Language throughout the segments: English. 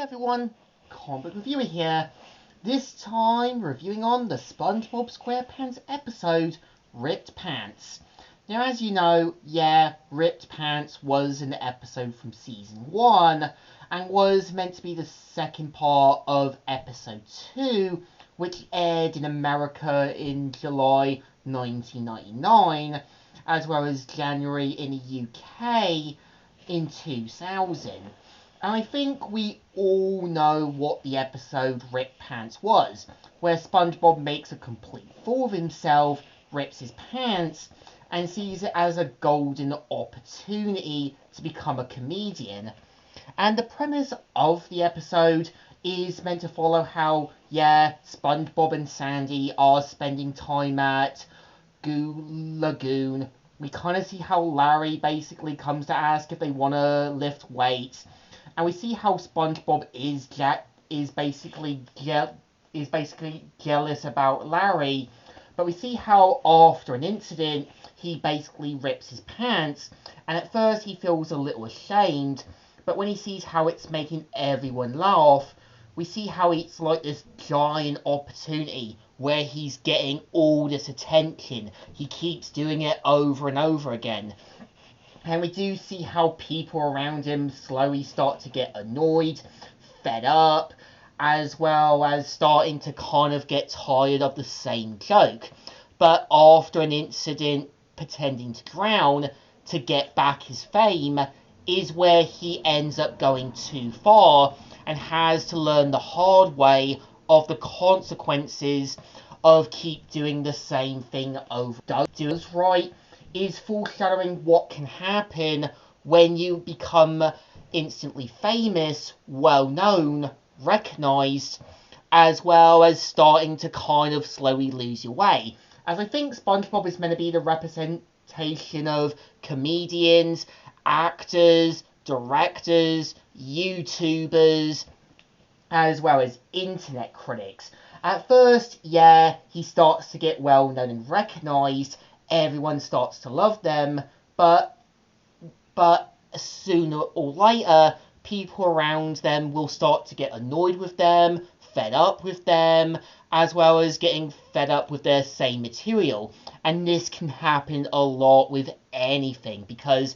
everyone, comic book reviewer here. This time reviewing on the SpongeBob SquarePants episode, Ripped Pants. Now as you know, Ripped Pants was an episode from season 1 and was meant to be the second part of episode 2, which aired in America in July 1999, as well as January in the UK in 2000. And I think we all know what the episode Ripped Pants was, where SpongeBob makes a complete fool of himself, rips his pants, and sees it as a golden opportunity to become a comedian. And the premise of the episode is meant to follow how, SpongeBob and Sandy are spending time at Goo Lagoon. We kind of see how Larry basically comes to ask if they want to lift weights. And we see how SpongeBob is basically jealous about Larry, but we see how after an incident he basically rips his pants, and at first he feels a little ashamed, but when he sees how it's making everyone laugh, we see how it's like this giant opportunity where he's getting all this attention. He keeps doing it over and over again. And we do see how people around him slowly start to get annoyed, fed up, as well as starting to kind of get tired of the same joke. But after an incident pretending to drown to get back his fame is where he ends up going too far and has to learn the hard way of the consequences of keep doing the same thing over. Don't do this right is foreshadowing what can happen when you become instantly famous, well-known, recognised, as well as starting to kind of slowly lose your way. As I think SpongeBob is meant to be the representation of comedians, actors, directors, YouTubers, as well as internet critics. At first, he starts to get well-known and recognised. Everyone starts to love them, but sooner or later, people around them will start to get annoyed with them, fed up with them, as well as getting fed up with their same material. And this can happen a lot with anything, because,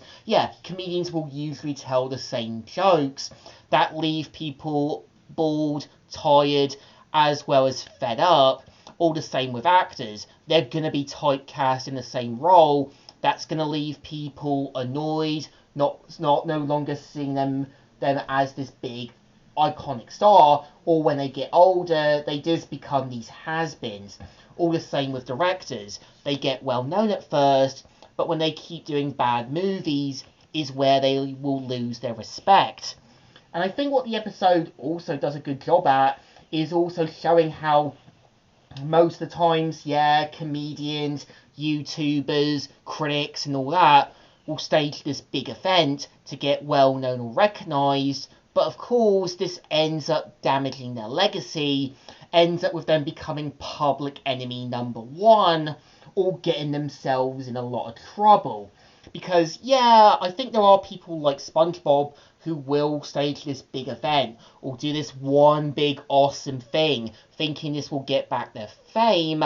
comedians will usually tell the same jokes that leave people bored, tired, as well as fed up. All the same with actors. They're going to be typecast in the same role. That's going to leave people annoyed, no longer seeing them as this big iconic star, or when they get older, they just become these has-beens. All the same with directors. They get well known at first, but when they keep doing bad movies is where they will lose their respect. And I think what the episode also does a good job at is also showing how most of the times, comedians, YouTubers, critics and all that will stage this big event to get well known or recognised, but of course this ends up damaging their legacy, ends up with them becoming public enemy number 1, or getting themselves in a lot of trouble. Because, I think there are people like SpongeBob who will stage this big event, or do this one big awesome thing, thinking this will get back their fame,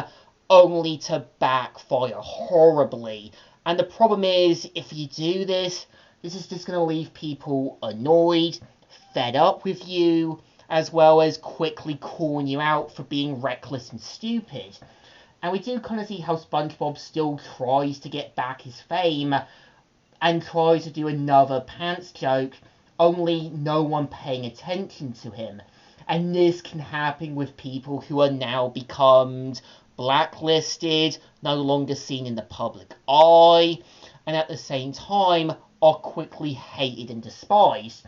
only to backfire horribly. And the problem is, if you do this is just going to leave people annoyed, fed up with you, as well as quickly calling you out for being reckless and stupid. And we do kind of see how SpongeBob still tries to get back his fame and tries to do another pants joke, only no one paying attention to him. And this can happen with people who are now become blacklisted, no longer seen in the public eye, and at the same time are quickly hated and despised.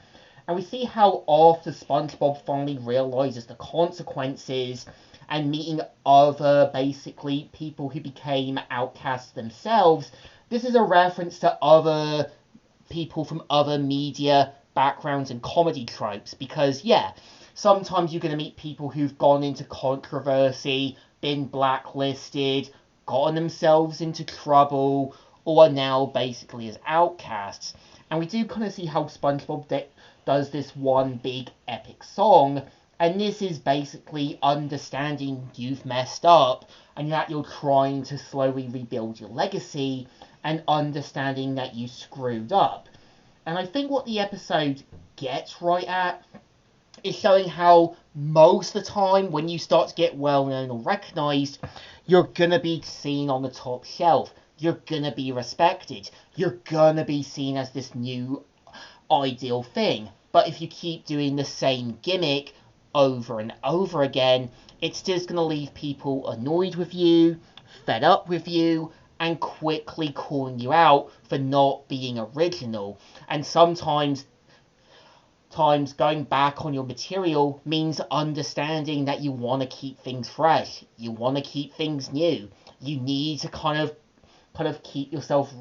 And we see how after SpongeBob finally realises the consequences and meeting other, basically, people who became outcasts themselves, this is a reference to other people from other media backgrounds and comedy tropes, because, sometimes you're going to meet people who've gone into controversy, been blacklisted, gotten themselves into trouble, or are now basically as outcasts. And we do kind of see how SpongeBob does this one big epic song, and this is basically understanding you've messed up and that you're trying to slowly rebuild your legacy and understanding that you screwed up. And I think what the episode gets right at is showing how most of the time when you start to get well known or recognized, you're gonna be seen on the top shelf. You're gonna be respected. You're gonna be seen as this new ideal thing. But if you keep doing the same gimmick over and over again, it's just gonna leave people annoyed with you, fed up with you, and quickly calling you out for not being original. And sometimes going back on your material means understanding that you want to keep things fresh, you want to keep things new, you need to kind of keep yourself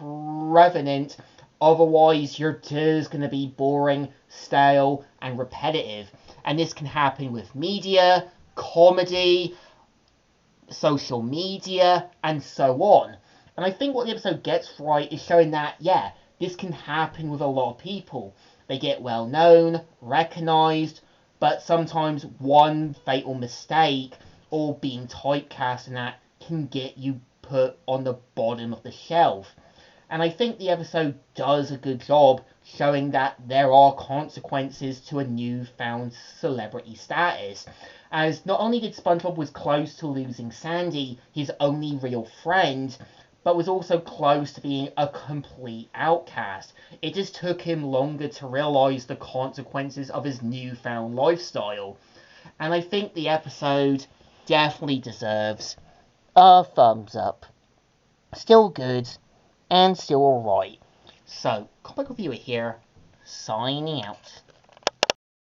relevant. Otherwise you're just going to be boring, stale, and repetitive. And this can happen with media, comedy, social media, and so on. And I think what the episode gets right is showing that, yeah, this can happen with a lot of people. They get well known, recognized, but sometimes one fatal mistake or being typecast and that can get you put on the bottom of the shelf. And I think the episode does a good job showing that there are consequences to a newfound celebrity status. As not only did SpongeBob was close to losing Sandy, his only real friend, but was also close to being a complete outcast. It just took him longer to realise the consequences of his newfound lifestyle. And I think the episode definitely deserves a thumbs up. Still good, and still alright. So, Comic Reviewer here, signing out.